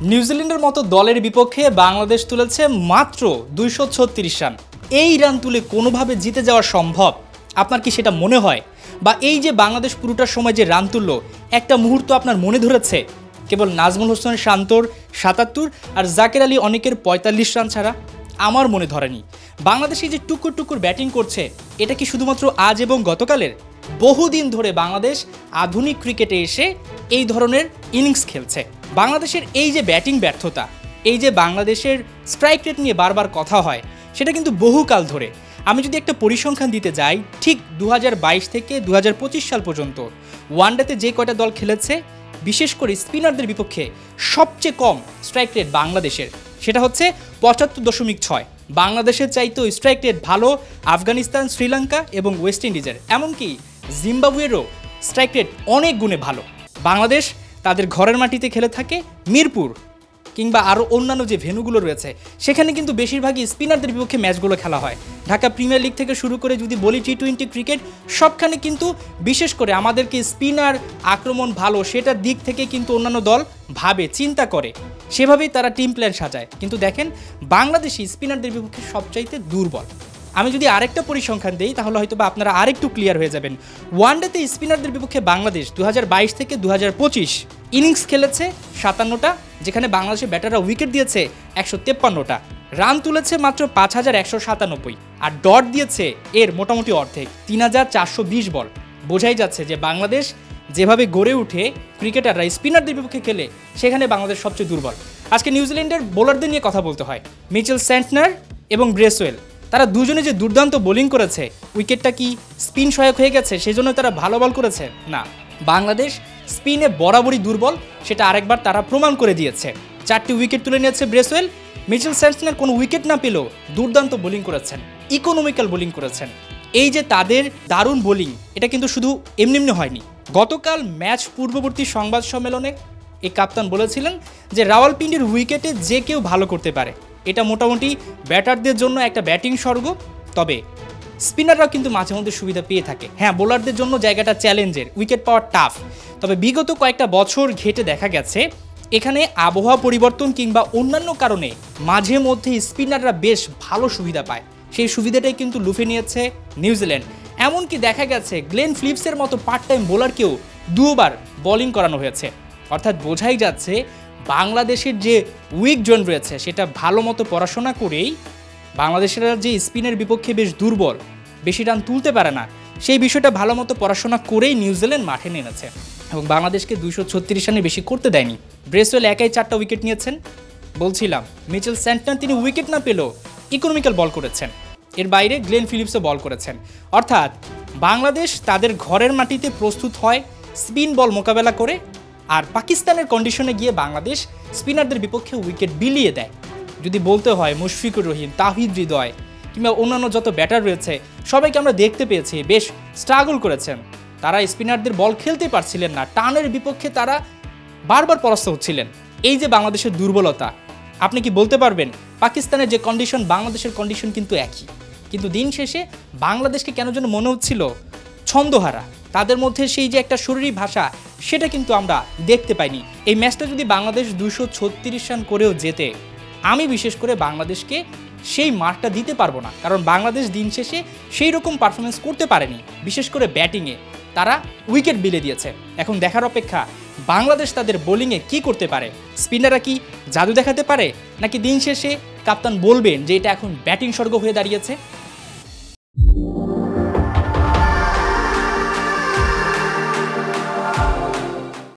নিউজিল্যান্ডের মতো দলের বিপক্ষে বাংলাদেশ তুলেছে মাত্র 236 রান। এই রান তুলে কোনোভাবে জিতে যাওয়া সম্ভব? আপনার কি সেটা মনে হয়? বা এই যে বাংলাদেশ পুরোটার সময় যে রান তুললো, একটা মুহূর্ত আপনার মনে ধরেছে? কেবল নাজমুল হোসেন শান্তর 77 আর জাকের আলী অনেকের 45 রান ছাড়া আমার মনে ধরেনি। বাংলাদেশে যে টুকুর টুকুর ব্যাটিং করছে, এটা কি শুধুমাত্র আজ এবং গতকালের? বহুদিন ধরে বাংলাদেশ আধুনিক ক্রিকেটে এসে এই ধরনের ইনিংস খেলছে। বাংলাদেশের এই যে ব্যাটিং ব্যর্থতা, এই যে বাংলাদেশের স্ট্রাইক রেট নিয়ে বারবার কথা হয়, সেটা কিন্তু বহুকাল ধরে। আমি যদি একটা পরিসংখ্যান দিতে যাই, ঠিক 2022 থেকে 2025 সাল পর্যন্ত ওয়ানডেতে যে কয়টা দল খেলেছে, বিশেষ করে স্পিনারদের বিপক্ষে সবচেয়ে কম স্ট্রাইক রেট বাংলাদেশের, সেটা হচ্ছে 75.6। বাংলাদেশের চাইতেও স্ট্রাইক রেট ভালো আফগানিস্তান, শ্রীলঙ্কা এবং ওয়েস্ট ইন্ডিজের, এমনকি জিম্বাবুয়েরও স্ট্রাইক রেট অনেক গুণে ভালো। বাংলাদেশ তাদের ঘরের মাটিতে খেলে থাকে মিরপুর কিংবা আরও অন্যান্য যে ভেন্যুগুলো রয়েছে, সেখানে কিন্তু বেশিরভাগই স্পিনারদের বিপক্ষে ম্যাচগুলো খেলা হয়। ঢাকা প্রিমিয়ার লিগ থেকে শুরু করে যদি বলি টি-20 ক্রিকেট, সবখানে কিন্তু বিশেষ করে আমাদেরকে স্পিনার আক্রমণ ভালো সেটার দিক থেকে কিন্তু অন্যান্য দল ভাবে, চিন্তা করে, সেভাবেই তারা টিম প্ল্যান সাজায়। কিন্তু দেখেন, বাংলাদেশি স্পিনারদের বিপক্ষে সবচাইতে দুর্বল। আমি যদি আরেকটা পরিসংখ্যান দিই, তাহলে হয়তো বা আপনারা আরেকটু ক্লিয়ার হয়ে যাবেন। ওয়ানডেতে স্পিনারদের বিপক্ষে বাংলাদেশ 2022 থেকে 2025 ইনিংস খেলেছে 57টা, যেখানে বাংলাদেশের ব্যাটাররা উইকেট দিয়েছে 153টা, রান তুলেছে মাত্র 5197, আর ডট দিয়েছে এর মোটামুটি অর্ধেক, 3420 বল। বোঝাই যাচ্ছে যে বাংলাদেশ যেভাবে গড়ে উঠে ক্রিকেটাররা স্পিনারদের বিপক্ষে খেলে, সেখানে বাংলাদেশ সবচেয়ে দুর্বল। আজকে নিউজিল্যান্ডের বোলারদের নিয়ে কথা বলতে হয়। মিচেল স্যান্টনার এবং ব্রেসওয়েল, তারা দুজনে যে দুর্দান্ত বোলিং করেছে, উইকেটটা কি স্পিন সহায়ক হয়ে গেছে সেজন্য তারা ভালো বল করেছে? না, বাংলাদেশ স্পিনে বরাবরই দুর্বল, সেটা আরেকবার তারা প্রমাণ করে দিয়েছে। 4টি উইকেট তুলে নিয়েছে ব্রেসওয়েল। মিচেল স্যান্টনার কোনো উইকেট না পেলেও দুর্দান্ত বোলিং করেছেন, ইকোনমিক্যাল বোলিং করেছেন। এই যে তাদের দারুণ বোলিং, এটা কিন্তু শুধু এমনি হয়নি। গতকাল ম্যাচ পূর্ববর্তী সংবাদ সম্মেলনে এই কাপ্তান বলেছিলেন যে রাওয়ালপিন্ডির উইকেটে যে কেউ ভালো করতে পারে, এটা মোটামুটি ব্যাটারদের জন্য একটা ব্যাটিং স্বর্গ। তবে স্পিনাররাও কিন্তু মাঝে মধ্যে সুবিধা পেয়ে থাকে। হ্যাঁ, বোলারদের জন্য জায়গাটা চ্যালেঞ্জের, উইকেট পাওয়া টাফ। তবে বিগত কয়েকটা বছর ঘেটে দেখা গেছে, এখানে আবহাওয়া পরিবর্তন কিংবা অন্যান্য কারণে মাঝে মধ্যে স্পিনাররা বেশ ভালো সুবিধা পায়। সেই সুবিধাটাই কিন্তু লুফে নিয়েছে নিউজিল্যান্ড। এমনকি দেখা গেছে গ্লেন ফিলিপসের মতো পার্ট টাইম বোলারকেও 2 বার বোলিং করানো হয়েছে। অর্থাৎ বোঝাই যাচ্ছে বাংলাদেশের যে উইক জোন রয়েছে, সেটা ভালো মতো পড়াশোনা করেই বাংলাদেশের যে স্পিনের বিপক্ষে বেশ দুর্বল, বেশি রান তুলতে পারে না, সেই বিষয়টা ভালো মতো পড়াশোনা করেই নিউজিল্যান্ড মাঠে নেমেছে এবং বাংলাদেশকে 236 রানে বেশি করতে দেয়নি। ব্রেসওয়েল একাই 4টা উইকেট নিয়েছেন। বলছিলাম, মিচেল স্যান্টনার তিনি উইকেট না পেলেও ইকোনমিক্যাল বল করেছেন। এর বাইরে গ্লেন ফিলিপসও বল করেছেন। অর্থাৎ বাংলাদেশ তাদের ঘরের মাটিতে প্রস্তুত হয় স্পিন বল মোকাবেলা করে, আর পাকিস্তানের কন্ডিশনে গিয়ে বাংলাদেশ স্পিনারদের বিপক্ষে উইকেট বিলিয়ে দেয়। যদি বলতে হয়, মুশফিকুর রহিম, তাহিদ হৃদয় কিংবা অন্যান্য যত ব্যাটার রয়েছে, সবাইকে আমরা দেখতে পেয়েছি বেশ স্ট্রাগল করেছেন। তারা স্পিনারদের বল খেলতে পারছিলেন না, টানের বিপক্ষে তারা বারবার পরাস্ত হচ্ছিলেন। এই যে বাংলাদেশের দুর্বলতা, আপনি কি বলতে পারবেন পাকিস্তানের যে কন্ডিশন, বাংলাদেশের কন্ডিশন কিন্তু একই। কিন্তু দিন শেষে বাংলাদেশকে কেন যেন মনে হচ্ছিল ছন্দহারা। তাদের মধ্যে সেই যে একটা শরীরী ভাষা, সেটা কিন্তু আমরা দেখতে পাইনি। এই ম্যাচটা যদি বাংলাদেশ 236 রান করেও জেতে, আমি বিশেষ করে বাংলাদেশকে সেই মার্কটা দিতে পারবো না, কারণ বাংলাদেশ দিন শেষে সেই রকম পারফরমেন্স করতে পারেনি। বিশেষ করে ব্যাটিংয়ে তারা উইকেট বিলে দিয়েছে। এখন দেখার অপেক্ষা বাংলাদেশ তাদের বোলিংয়ে কি করতে পারে। স্পিনাররা কি জাদু দেখাতে পারে, নাকি দিন শেষে কাপ্তান বলবেন যে এটা এখন ব্যাটিং স্বর্গ হয়ে দাঁড়িয়েছে?